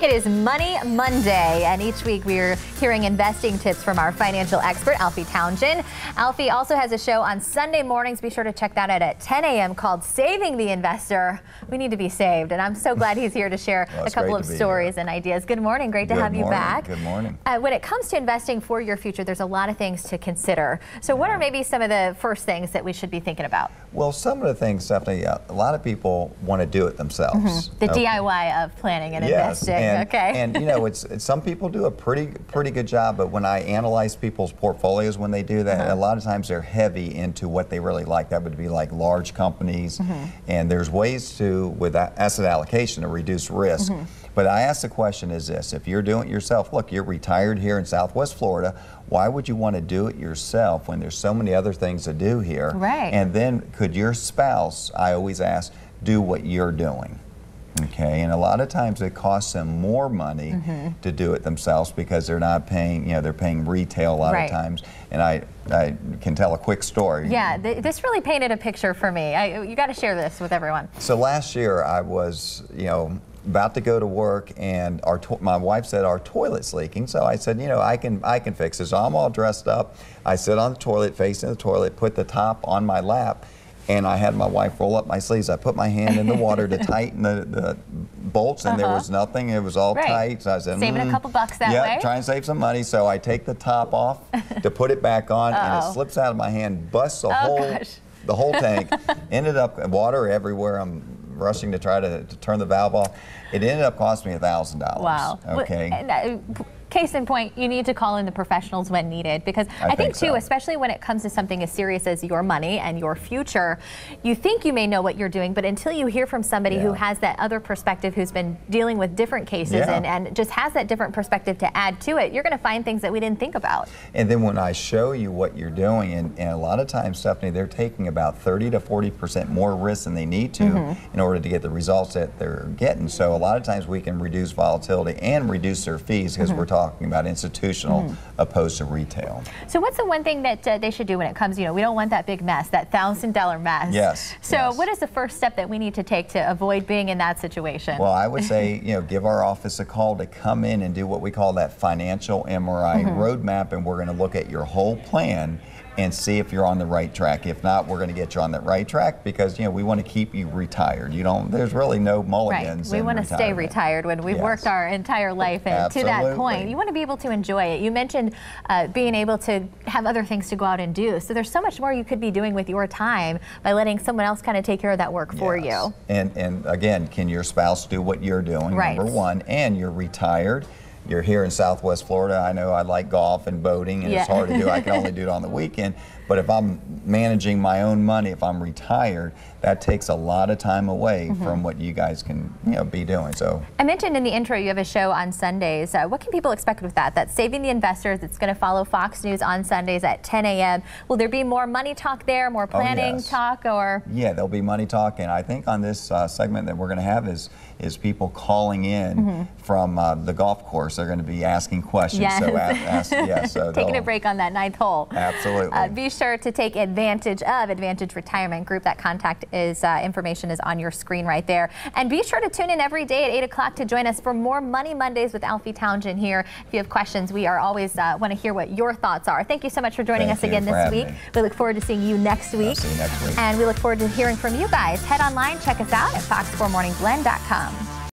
It is Money Monday, and each week we're hearing investing tips from our financial expert, Alfie Townsend. Alfie also has a show on Sunday mornings. Be sure to check that out at 10 a.m. called Saving the Investor. We need to be saved, and I'm so glad he's here to share a couple of stories and ideas. Good morning. Great to have you back. Good morning. When it comes to investing for your future, there's a lot of things to consider. So what are maybe some of the first things that we should be thinking about? Well, some of the things, Stephanie, a lot of people want to do it themselves. The DIY of planning and investing. And you know, some people do a pretty good job, but when I analyze people's portfolios when they do that, a lot of times they're heavy into what they really like. That would be like large companies, and there's ways to, with asset allocation, to reduce risk. But I ask the question is this: if you're doing it yourself, look, you're retired here in Southwest Florida, why would you want to do it yourself when there's so many other things to do here? Right. And then could your spouse, I always ask, do what you're doing? Okay, and a lot of times it costs them more money to do it themselves because they're not paying, you know, they're paying retail a lot of times. And I can tell a quick story. Yeah, this really painted a picture for me. You got to share this with everyone. So last year I was, you know, about to go to work, and my wife said our toilet's leaking. So I said, you know, I can fix it. So I'm all dressed up. I sit on the toilet, facing the toilet, put the top on my lap, and I had my wife roll up my sleeves. I put my hand in the water to tighten the bolts, and there was nothing. It was all tight. So I said, saving a couple bucks that way. Yeah, try and save some money. So I take the top off to put it back on, and it slips out of my hand, busts the whole tank. Ended up water everywhere. I'm rushing to try to turn the valve off. It ended up costing me $1,000. Wow. Okay. Case in point, you need to call in the professionals when needed, because I think too, especially when it comes to something as serious as your money and your future, you think you may know what you're doing, but until you hear from somebody who has that other perspective, who's been dealing with different cases and just has that different perspective to add to it, you're going to find things that we didn't think about. And then when I show you what you're doing, and a lot of times, Stephanie, they're taking about 30 to 40% more risk than they need to in order to get the results that they're getting. So a lot of times we can reduce volatility and reduce their fees because we're talking about institutional opposed to retail. So what's the one thing that they should do when it comes, you know, we don't want that big mess, that $1,000 mess. Yes. So what is the first step that we need to take to avoid being in that situation? Well, I would say, you know, give our office a call to come in and do what we call that financial MRI roadmap, and we're going to look at your whole plan and see if you're on the right track. If not, we're going to get you on that right track, because, you know, we want to keep you retired. You don't, there's really no mulligans. Right. We want to stay retired when we've worked our entire life, and to that point, you want to be able to enjoy it. You mentioned being able to have other things to go out and do. So there's so much more you could be doing with your time by letting someone else kind of take care of that work for you. And again, can your spouse do what you're doing? Number one, and you're retired. You're here in Southwest Florida. I know I like golf and boating, and it's hard to do. I can only do it on the weekend. But if I'm managing my own money, if I'm retired, that takes a lot of time away from what you guys can, you know, be doing. So I mentioned in the intro you have a show on Sundays. What can people expect with that? That's Saving the Investors. It's going to follow Fox News on Sundays at 10 a.m. Will there be more money talk there, more planning talk, or? Yeah, there'll be money talk, and I think on this segment that we're going to have is people calling in from the golf course. They're going to be asking questions. So taking a break on that 9th hole. Absolutely. Be sure to take advantage of Advantage Retirement Group. That contact information is on your screen right there. And be sure to tune in every day at 8 o'clock to join us for more Money Mondays with Alfie Townsend here. If you have questions, we are always want to hear what your thoughts are. Thank you so much for joining us again this week. We look forward to seeing you next week. See you next week. And we look forward to hearing from you guys. Head online, check us out at fox4morningblend.com.